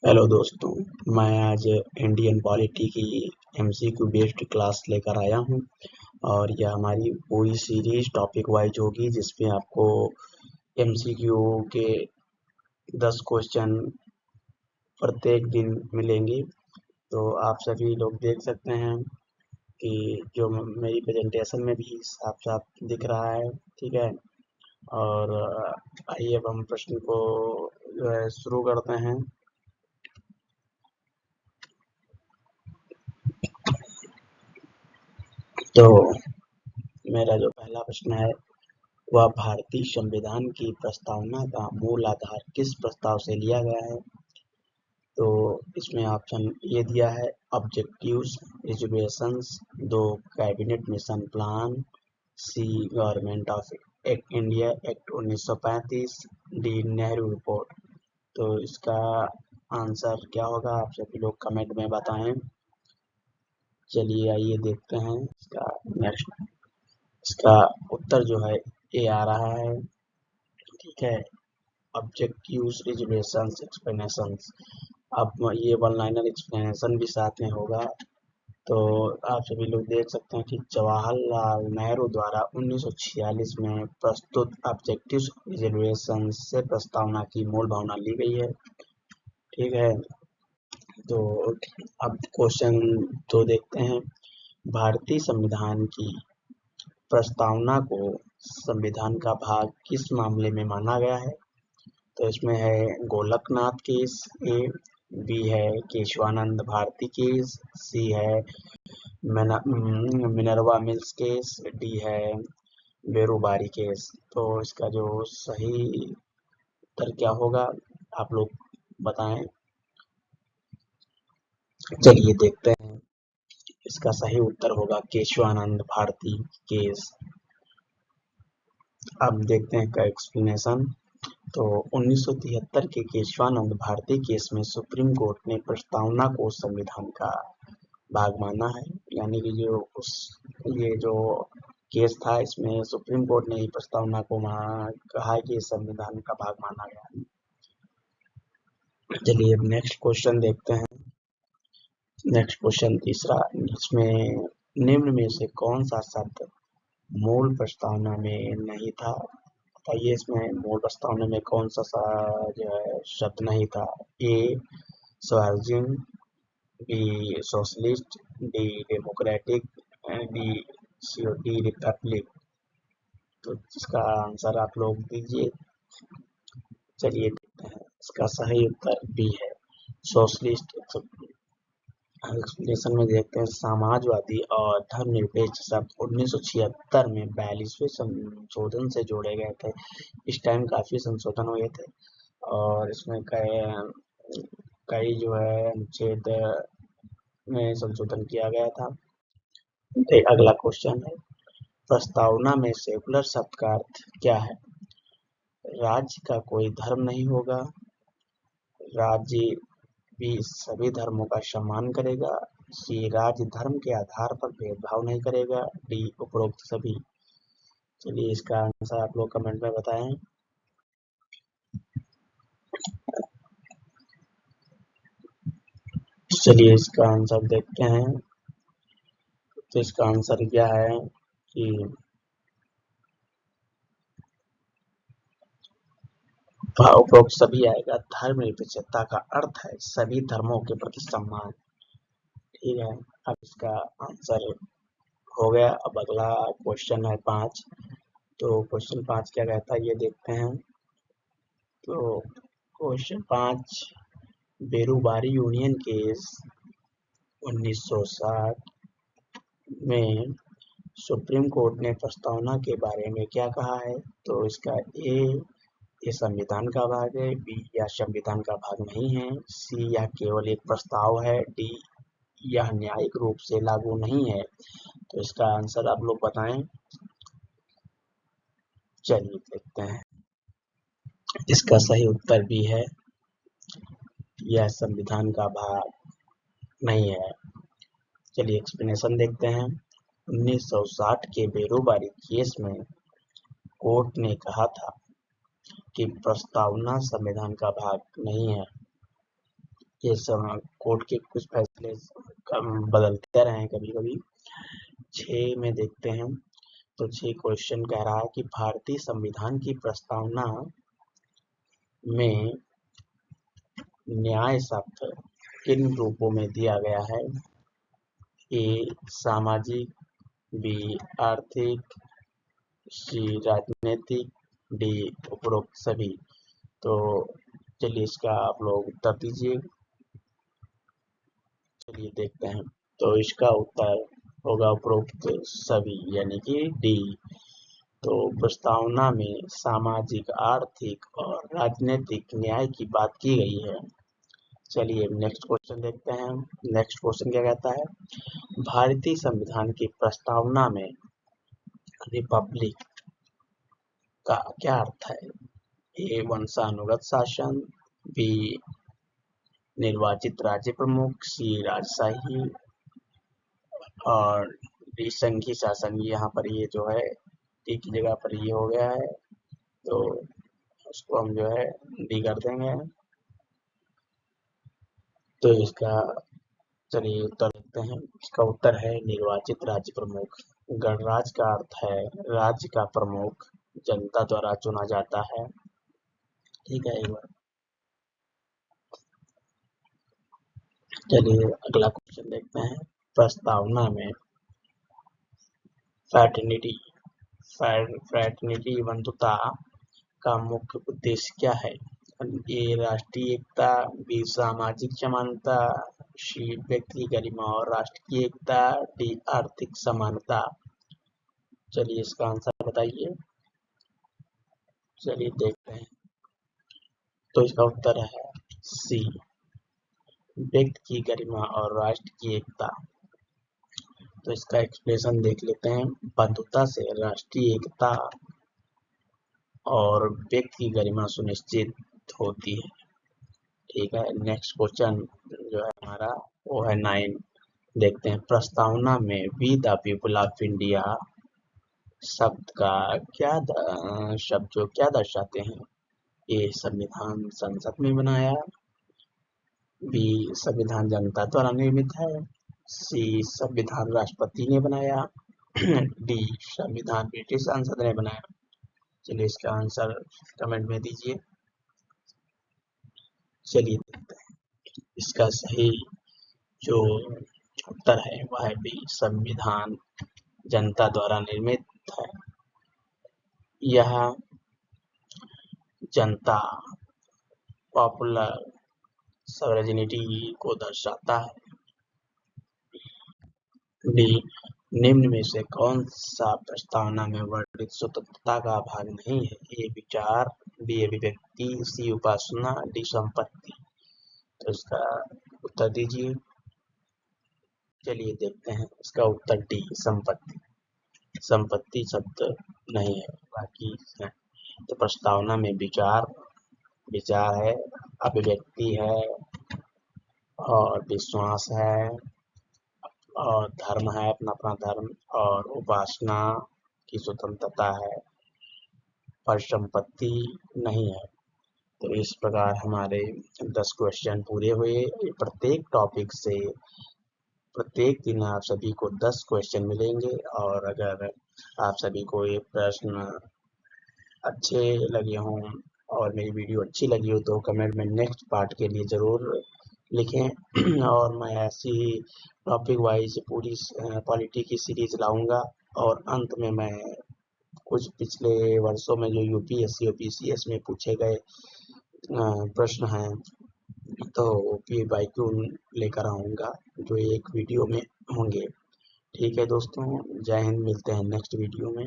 Hello दोस्तों। मैं आज इंडियन पॉलिटी की एमसीक्यू बेस्ड क्लास लेकर आया हूं और यह हमारी पूरी सीरीज टॉपिक वाइज होगी जिसमें आपको एमसीक्यू के 10 क्वेश्चन प्रत्येक दिन मिलेंगे। तो आप सभी लोग देख सकते हैं कि जो मेरी प्रेजेंटेशन में भी साफ साफ दिख रहा है। ठीक है। और आइए अब हम प्रश्न को जो है शुरू करते हैं। तो मेरा जो पहला प्रश्न है वह भारतीय संविधान की प्रस्तावना का मूल आधार किस प्रस्ताव से लिया गया है। तो इसमें ऑप्शन ए दिया है ऑब्जेक्टिव्स, रिजर्वेशंस, दो cabinet mission plan, C government of India act 1935, D Nehru report. तो इसका आंसर क्या होगा आप सभी लोग कमेंट में बताएं। चलिए आइए देखते हैं इसका नेक्स्ट। इसका उत्तर जो है ए आ रहा है। ठीक है। Objectives, reservations, explanations. अब ये वन लाइनर एक्सप्लेनेशन भी साथ में होगा। तो आप सभी लोग देख सकते हैं कि जवाहरलाल नेहरू द्वारा 1946 में प्रस्तुत ऑब्जेक्टिव्स रिजर्वेशन से प्रस्तावना की मूल भावना ली गई है। ठीक है। तो अब क्वेश्चन तो देखते हैं। भारतीय संविधान की प्रस्तावना को संविधान का भाग किस मामले में माना गया है। तो इसमें है गोलकनाथ केस ए, बी है केशवानंद भारती केस, सी है मिनरवा मिल्स केस, डी है बेरुबारी केस। तो इसका जो सही उत्तर क्या होगा आप लोग बताएं। चलिए देखते हैं। इसका सही उत्तर होगा केशवानंद भारती केस। अब देखते हैं का एक्सप्लेनेशन। तो 1973 के केशवानंद भारती केस में सुप्रीम कोर्ट ने प्रस्तावना को संविधान का भाग माना है। यानी कि ये जो केस था इसमें सुप्रीम कोर्ट ने ही प्रस्तावना को कहा है कि संविधान का भाग माना गया है। चलिए अब नेक्स्ट क्वेश्चन देखते हैं। नेक्स्ट क्वेश्चन तीसरा, इसमें निम्न में से कौन सा शब्द मूल प्रस्तावना में नहीं था। बताइए इसमें मूल प्रस्तावना में कौन सा जो है शब्द नहीं था। A sovereign, B socialist, D democratic, D republic. तो इसका आंसर आप लोग दीजिए। चलिए देखते हैं। इसका सही उत्तर बी है सोशलिस्ट। एक्सप्लेनेशन में देखते हैं। समाजवादी और धर्मनिरपेक्ष शब्द 1976 में 42वें संशोधन से जोड़े गए थे। इस टाइम काफी संशोधन हुए थे और इसमें कई जो है अनुच्छेद में संशोधन किया गया था। अगला क्वेश्चन है, प्रस्तावना में सेकुलर शब्द का अर्थ क्या है। राज्य का कोई धर्म नहीं होगा, राज्य भी सभी धर्मों का सम्मान करेगा, सी राज्य धर्म के आधार पर भेदभाव नहीं करेगा, डी उपरोक्त सभी। चलिए इसका आंसर आप लोग कमेंट में बताएं। चलिए इसका आंसर देखते हैं। तो इसका आंसर क्या है कि उपरोक्त सभी आएगा। धर्म निरपेक्षता का अर्थ है सभी धर्मों के प्रति सम्मान। ठीक है। अब इसका आंसर हो गया। अब अगला क्वेश्चन है 5। तो क्वेश्चन 5 क्या कहता है ये देखते हैं। तो क्वेश्चन 5, बेरुबारी यूनियन केस 1960 में सुप्रीम कोर्ट ने प्रस्तावना के बारे में क्या कहा है। तो इसका ए ये संविधान का भाग है, बी या संविधान का भाग नहीं है, सी यह केवल एक प्रस्ताव है, डी यह न्यायिक रूप से लागू नहीं है। तो इसका आंसर आप लोग बताएं। चलिए देखते हैं। इसका सही उत्तर भी है यह संविधान का भाग नहीं है। चलिए एक्सप्लेनेशन देखते हैं। 1960 के बेरोबारी केस में कोर्ट ने कहा था कि प्रस्तावना संविधान का भाग नहीं है। ये सब कोर्ट के कुछ फैसले बदलते रहे हैं कभी कभी। 6 में देखते हैं। तो 6 क्वेश्चन कह रहा है कि भारतीय संविधान की प्रस्तावना में न्याय शब्द किन रूपों में दिया गया है? ए सामाजिक, बी आर्थिक, सी राजनीतिक, डी उपरोक्त सभी। तो चलिए इसका आप लोग उत्तर दीजिए। चलिए देखते हैं। तो इसका उत्तर होगा उपरोक्त सभी, यानी कि डी। तो प्रस्तावना में सामाजिक, आर्थिक और राजनीतिक न्याय की बात की गई है। चलिए नेक्स्ट क्वेश्चन देखते हैं। नेक्स्ट क्वेश्चन क्या कहता है? भारतीय संविधान की प्रस्तावना में रिपब्लिक का क्या अर्थ है? ए वंशानुगत शासन, बी निर्वाचित राज्य प्रमुख, सी राजशाही और डी संघीय शासन। यहाँ पर ये जो है डी की जगह पर ये हो गया है, तो उसको हम जो है डी कर देंगे। तो इसका चलिए उत्तर देखते हैं। इसका उत्तर है निर्वाचित राज्य प्रमुख। गणराज्य का अर्थ है राज्य का प्रमुख जनता द्वारा चुना जाता है। ठीक है, एक बार चलिए अगला क्वेश्चन देखते हैं। प्रस्तावना में फ्रैटर्निटी बंधुता का मुख्य उद्देश्य क्या है? ए राष्ट्रीय एकता, बी सामाजिक समानता, सी व्यक्ति की गरिमा और राष्ट्र की एकता, डी आर्थिक समानता। चलिए इसका आंसर बताइए। चलिए देखते हैं। तो इसका उत्तर है सी व्यक्ति की गरिमा और राष्ट्र की एकता। तो इसका एक्सप्लेनेशन देख लेते हैं। बंधुता से राष्ट्रीय एकता और व्यक्ति की गरिमा सुनिश्चित होती है। ठीक है, नेक्स्ट क्वेश्चन जो है हमारा वो है 9। देखते हैं। प्रस्तावना में we the people of India शब्द का शब्द जो क्या दर्शाते हैं? ए संविधान संसद में बनाया, बी संविधान जनता द्वारा निर्मित है, सी संविधान राष्ट्रपति ने बनाया, डी संविधान ब्रिटिश संसद ने बनाया। चलिए इसका आंसर कमेंट में दीजिए। चलिए देखते हैं। इसका सही जो उत्तर है वह है बी संविधान जनता द्वारा निर्मित है। यह जनता पॉपुलर सॉवरेनिटी को दर्शाता है। डी निम्न में से कौन सा प्रस्तावना में वर्णित स्वतंत्रता का भाग नहीं है? ए विचार, बी अभिव्यक्ति, सी उपासना, डी संपत्ति। तो इसका उत्तर दीजिए। चलिए देखते हैं। इसका उत्तर डी संपत्ति। संपत्ति शब्द नहीं है, बाकी है। तो प्रस्तावना में विचार है, अभिव्यक्ति है और विश्वास है और धर्म है, अपना अपना धर्म, और उपासना की स्वतंत्रता है, पर संपत्ति नहीं है। तो इस प्रकार हमारे 10 क्वेश्चन पूरे हुए। प्रत्येक टॉपिक से प्रत्येक दिन आप सभी को 10 क्वेश्चन मिलेंगे, और अगर आप सभी को ये प्रश्न अच्छे लगे हों और मेरी वीडियो अच्छी लगी हो तो कमेंट में नेक्स्ट पार्ट के लिए ज़रूर लिखें। और मैं ऐसी ही टॉपिक वाइज पूरी पॉलिटी की सीरीज लाऊंगा। और अंत में मैं कुछ पिछले वर्षों में जो यूपीएससी और पीसीएस में पूछे गए प्रश्न हैं तो PYQ लेकर आऊँगा, जो एक वीडियो में होंगे। ठीक है दोस्तों, जय हिंद। मिलते हैं नेक्स्ट वीडियो में।